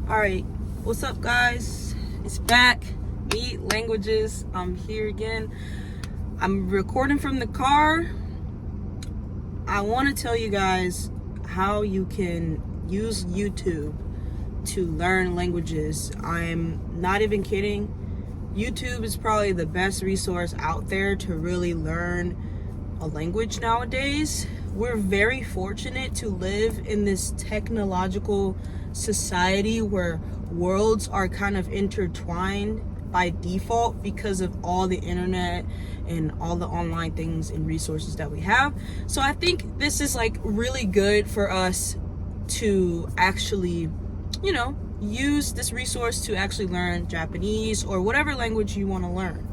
All right, what's up, guys? It's back. Me, languages. I'm here again. I'm recording from the car. I want to tell you guys how you can use YouTube to learn languages. I'm not even kidding. YouTube is probably the best resource out there to really learn a language nowadays. We're very fortunate to live in this technological society where worlds are kind of intertwined by default because of all the internet and all the online things and resources that we have. So I think this is like really good for us to actually, use this resource to actually learn Japanese or whatever language you want to learn.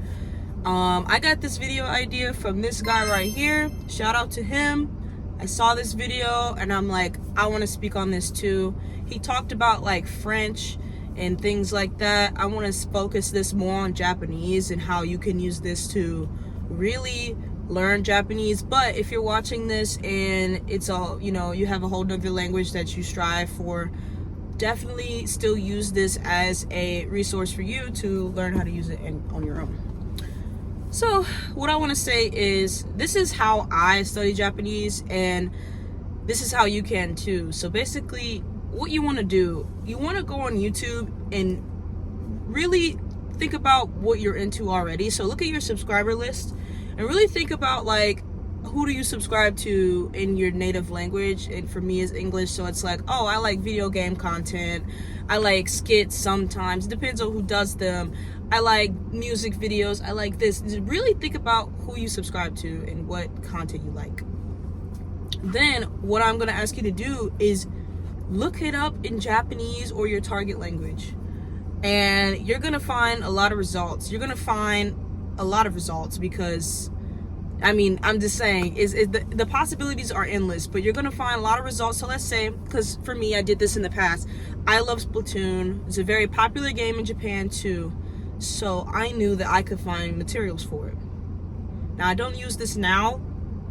I got this video idea from this guy right here. Shout out to him. I saw this video and I'm like, I want to speak on this too. He talked about like French and things like that. I want to focus this more on Japanese and how you can use this to really learn Japanese. But if you're watching this and it's all, you have a whole nother language that you strive for, definitely still use this as a resource for you to learn how to use it on your own. So what I want to say is this is how I study Japanese, and this is how you can too. So basically what you want to do, you want to go on YouTube and really think about what you're into already. So look at your subscriber list and really think about like, who do you subscribe to in your native language? And for me is English, so it's like, oh, I like video game content, I like skits sometimes, it depends on who does them, I like music videos, I like this. Just really think about who you subscribe to and what content you like. Then what I'm going to ask you to do is look it up in Japanese or your target language, and you're going to find a lot of results. You're going to find a lot of results because I'm just saying, the possibilities are endless, but you're going to find a lot of results. So let's say, because for me, I did this in the past. I love Splatoon. It's a very popular game in Japan too. So I knew that I could find materials for it. Now, I don't use this now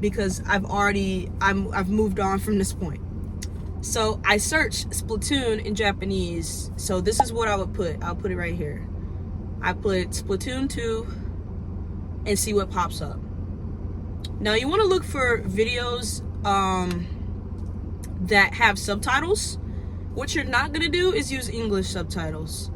because I've moved on from this point. So I searched Splatoon in Japanese. So this is what I would put. I'll put it right here. I put Splatoon 2 and see what pops up. Now you want to look for videos that have subtitles. What you're not going to do is use English subtitles.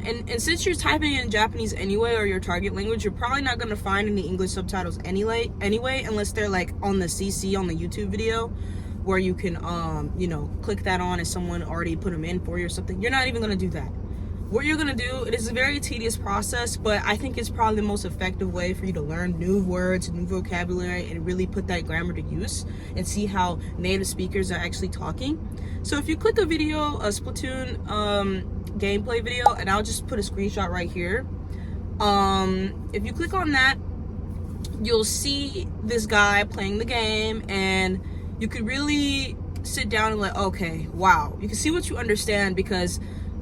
And since you're typing in Japanese anyway, or your target language, you're probably not going to find any English subtitles anyway, unless they're like on the CC on the YouTube video, where you can, click that on if someone already put them in for you or something. You're not even going to do that. What you're going to do, it is a very tedious process, but I think it's probably the most effective way for you to learn new words, new vocabulary, and really put that grammar to use and see how native speakers are actually talking. So if you click a video, a Splatoon gameplay video, and I'll just put a screenshot right here. If you click on that, you'll see this guy playing the game, and you could really sit down and like, okay, wow. You can see what you understand, because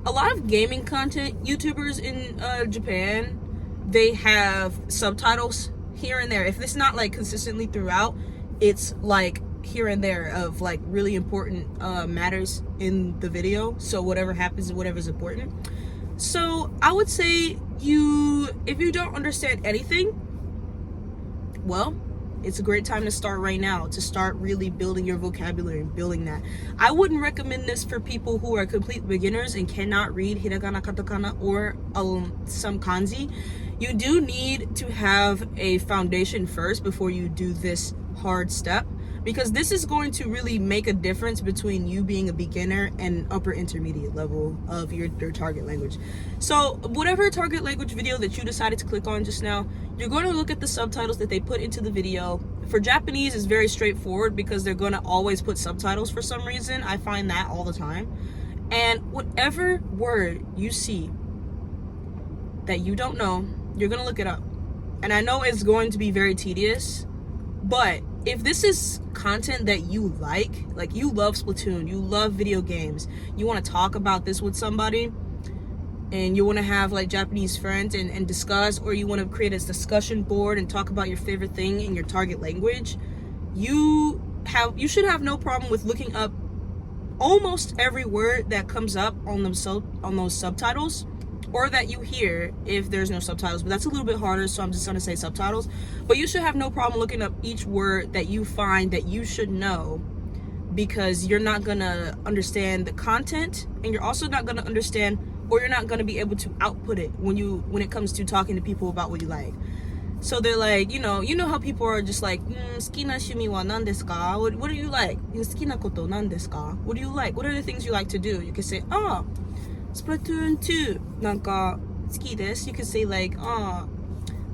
a lot of gaming content YouTubers in Japan, they have subtitles here and there. If it's not like consistently throughout, it's like here and there of like really important matters in the video. So whatever happens, whatever's important. So I would say if you don't understand anything, well, it's a great time to start right now, to start really building your vocabulary and building that. I wouldn't recommend this for people who are complete beginners and cannot read hiragana, katakana, or some kanji. You do need to have a foundation first before you do this hard step, because this is going to really make a difference between you being a beginner and upper intermediate level of your target language. So whatever target language video that you decided to click on just now, you're going to look at the subtitles that they put into the video. For Japanese, it's very straightforward because they're going to always put subtitles for some reason. I find that all the time. And whatever word you see that you don't know, you're going to look it up. And I know it's going to be very tedious, but if this is content that you like you love Splatoon, you love video games, you want to talk about this with somebody, and you want to have like Japanese friends and discuss, or you want to create a discussion board and talk about your favorite thing in your target language, you should have no problem with looking up almost every word that comes up on those subtitles, or that you hear if there's no subtitles, but that's a little bit harder, so I'm just gonna say subtitles. But you should have no problem looking up each word that you find that you should know, because you're not gonna understand the content, and you're also not gonna understand, or you're not gonna be able to output it when it comes to talking to people about what you like. So they're like, you know how people are just like, 好きな趣味は何ですか? What do you like? 好きなこと何ですか? What do you like? What are the things you like to do? You can say, Splatoon 2 なんか好きです. You can say like,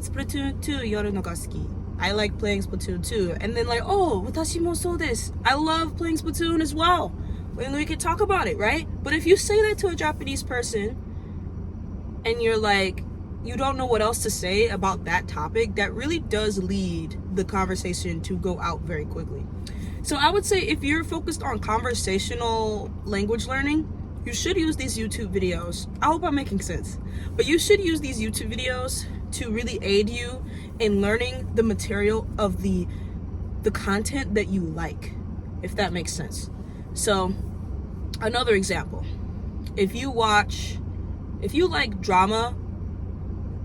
Splatoon 2やるのが好き. I like playing Splatoon 2. And then like, 私もそうです. I love playing Splatoon as well. And we can talk about it, right? But if you say that to a Japanese person and you're like, you don't know what else to say about that topic, that really does lead the conversation to go out very quickly. So I would say if you're focused on conversational language learning, you should use these YouTube videos. I hope I'm making sense. But you should use these YouTube videos to really aid you in learning the material of the content that you like, if that makes sense. So another example, if you like drama,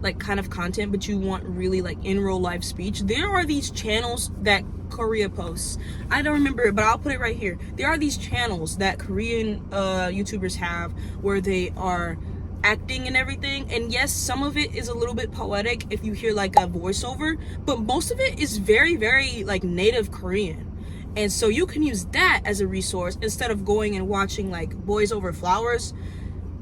like kind of content, but you want really like in real life speech, there are these channels that Korea posts. I don't remember it, but I'll put it right here. There are these channels that Korean YouTubers have where they are acting and everything, and yes, some of it is a little bit poetic if you hear like a voiceover, but most of it is very, very like native Korean. And so you can use that as a resource instead of going and watching like Boys Over Flowers.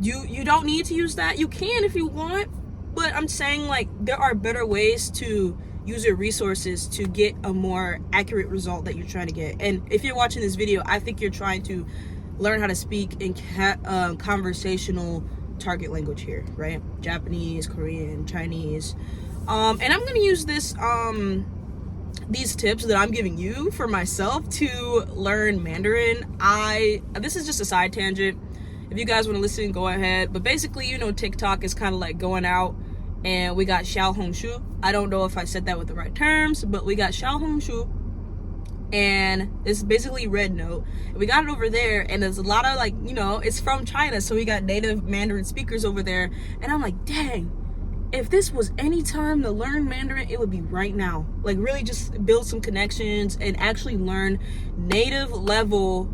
You don't need to use that. You can if you want, but I'm saying like there are better ways to use your resources to get a more accurate result that you're trying to get. And if you're watching this video, I think you're trying to learn how to speak in conversational target language here, right? Japanese, Korean, Chinese. And I'm gonna use these tips that I'm giving you for myself to learn Mandarin. This is just a side tangent. If you guys want to listen, go ahead. But basically, TikTok is kind of like going out, and we got Xiaohongshu. I don't know if I said that with the right terms, but we got Xiaohongshu, and it's basically Red Note. We got it over there, and there's a lot of like, it's from China, so we got native Mandarin speakers over there. And I'm like, dang, if this was any time to learn Mandarin, it would be right now. Like really just build some connections and actually learn native level,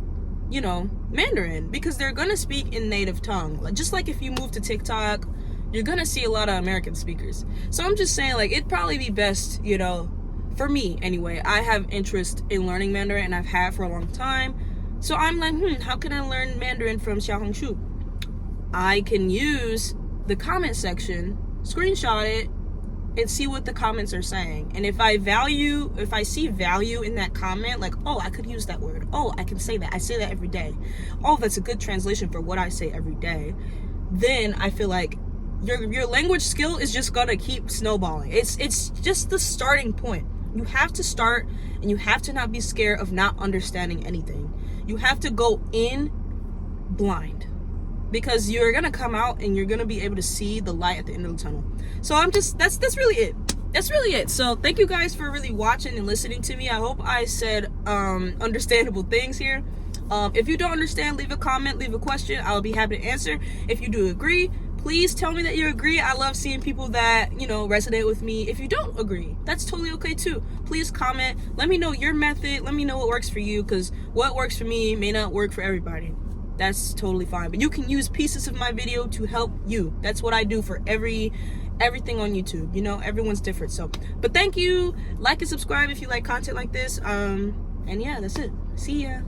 Mandarin, because they're gonna speak in native tongue. Like just like if you move to TikTok, you're gonna see a lot of American speakers. So I'm just saying, like, it'd probably be best, for me anyway. I have interest in learning Mandarin, and I've had for a long time. So I'm like, how can I learn Mandarin from Xiaohongshu? I can use the comment section, screenshot it, and see what the comments are saying. And if I see value in that comment, like, I could use that word. I can say that. I say that every day. That's a good translation for what I say every day. Then I feel like your language skill is just gonna keep snowballing. It's just the starting point. You have to start, and you have to not be scared of not understanding anything. You have to go in blind, because you're gonna come out and you're gonna be able to see the light at the end of the tunnel. So that's really it. That's really it. So thank you guys for really watching and listening to me. I hope I said understandable things here. If you don't understand, leave a comment, leave a question. I'll be happy to answer. If you do agree, please tell me that you agree. I love seeing people that, resonate with me. If you don't agree, that's totally okay too. Please comment. Let me know your method. Let me know what works for you, because what works for me may not work for everybody. That's totally fine. But you can use pieces of my video to help you. That's what I do for everything on YouTube. Everyone's different. So, but thank you. Like and subscribe if you like content like this. And yeah, that's it. See ya.